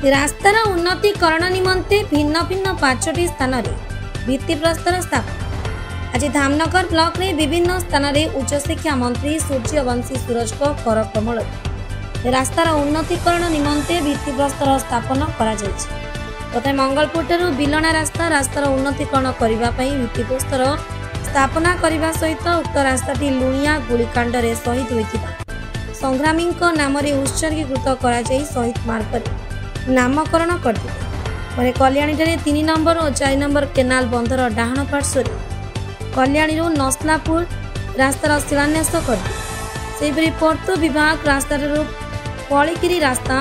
रास्तार उन्नतीकरण निमंते भिन्न भिन्न 5टी स्थान में भित्तिप्रस्तर स्थापना। आज धामनगर ब्लॉक रे विभिन्न स्थान में उच्चशिक्षा मंत्री सूर्यवंशी सूरज कर कमल रास्तार उन्नतीकरण निमंते भित्तिप्रस्तर स्थापन करा जायछि। तथा मंगलपुर ठारू बिलना रास्तार उन्नतीकरण करने भित्तिप्रस्तर स्थापना करने सहित उक्त रास्ताटी लुणिया गुलिकांड रे शहीद होइतिबा संग्रामी नाम उत्सर्गीकृत करा जाई शहीद मार्ग नामकरण करते कल्याणी 3 नंबर और 4 नंबर केनाल बंधर डाहाण पार्श्व कल्याणी नसलापुर रास्तार शिलान्यास करते पर्तु विभाग रास्ता पलिकिरी रास्ता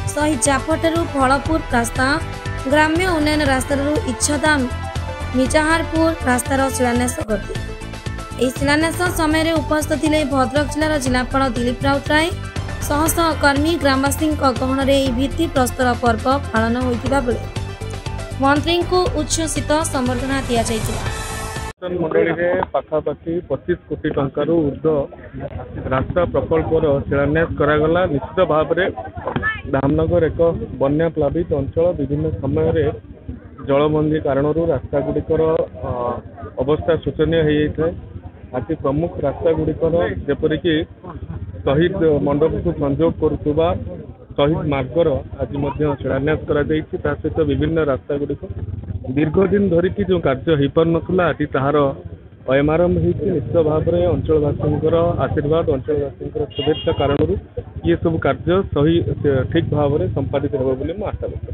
शहीद जापठारू फलपुर रास्ता ग्राम्य उन्नयन रास्ता इच्छादा मिजाहारपुर रास्तार शिलान्यास करते शिलान्यास समय उपस्थित थे भद्रक जिलार जिलापाल दिलीप राउतराय शह शह कर्मी ग्रामवासी गहन भित्ति प्रस्तर पर्व पालन होता बेले मंत्री को उच्छ्वसित संबर्धना दि जाइए। मंडली पाखापाखि 25 कोटी टंकार ऊर्ध्व रास्ता प्रकल्पर शिलान्यास करागला। निश्चित भाव में धामनगर एक बन्या प्लावित अंचल विभिन्न समय जलबंदी कारण रास्ता गुड़िकर अवस्था शोचनीय हो जाए। आज प्रमुख रास्ता गुड़िकर जेपरिक शहीद मंडप को संजोग करुवा शहीद मार्गर आज शिलान्यास सहित विभिन्न रास्ता गुड़िक दीर्घ दिन धरिक जो कार्य हो पार नाला आज तार अयमारंभ होती। निश्चित भाव में अंचलवासी आशीर्वाद अंचलवासी शुभेच्छा कारण ये सब कार्य सही ठीक भाव में संपादित हो आशा व्यक्त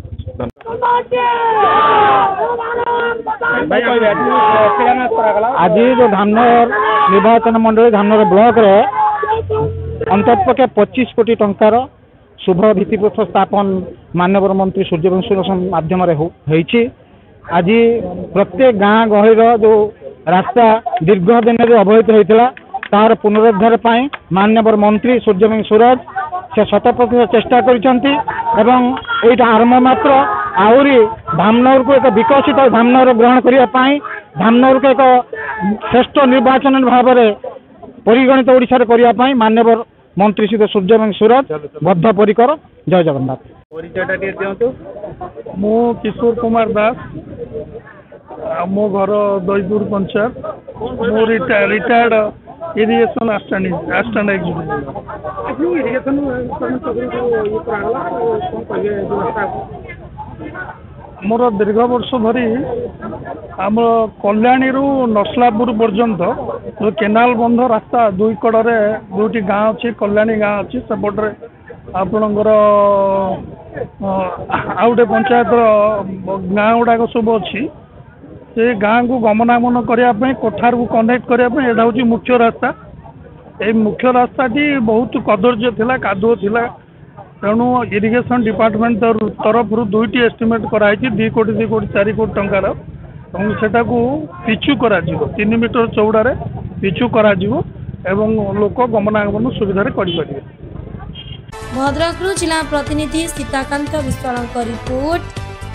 आज जो धामनगर निर्वाचन मंडली धामनगर ब्लॉक रे अंततपक्षे 25 कोटी टंकार शुभ भित्तिप्रस्तर स्थापन माननीय मंत्री सूर्यवंशी माध्यम आज प्रत्येक गाँ गहलीर जो रास्ता दीर्घ दिन अवहित होता तार पुनरुद्धार माननीय मंत्री सूर्यवंशी सूरज से 100% चेष्टा कर आरंभ मात्र आहरी धामनगर को एक विकसित धामनगर ग्रहण करने धामनगर को एक श्रेष्ठ निर्वाचन भाव में परिगणित ओडिशा करने माननीय मंत्री श्री सूर्यवंशी सूरज बद्धपरिकर। जय जगन्नाथ। मु किशोर कुमार दास मो घर दईपुर पंचायत मो रिटायर्ड इरिगेशन असिस्टेंट मोर दीर्घ वर्ष धरी आम कल्याणी नसलापुर पर्यंत जो केनाल बंध रास्ता दुई कड़े दुटी गाँ अच्छी कल्याणी गाँ अच्छी सेपटे आपणकर आउ गए पंचायत गाँ गुड़ाक सब अच्छी से गाँ को गमनागमन करने कोठार को कनेक्ट करने यहाँ हूँ मुख्य रास्ता। ये मुख्य रास्ताटी बहुत कदर्य थिला कादुओ थिला तेणु इरिगेशन डिपार्टमेंट तरफ दुईटी एस्टिमेट कराई 2 कोटी 4 कोटी टंकार सेटा को पिचु करा 3 मीटर चौड़ारे पिचु करा एवं लोक गमनागमन सुविधा करें। भद्रक जिला प्रतिनिधि सीताकांत विश्वाल रिपोर्ट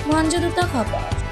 भंजदूत खबर।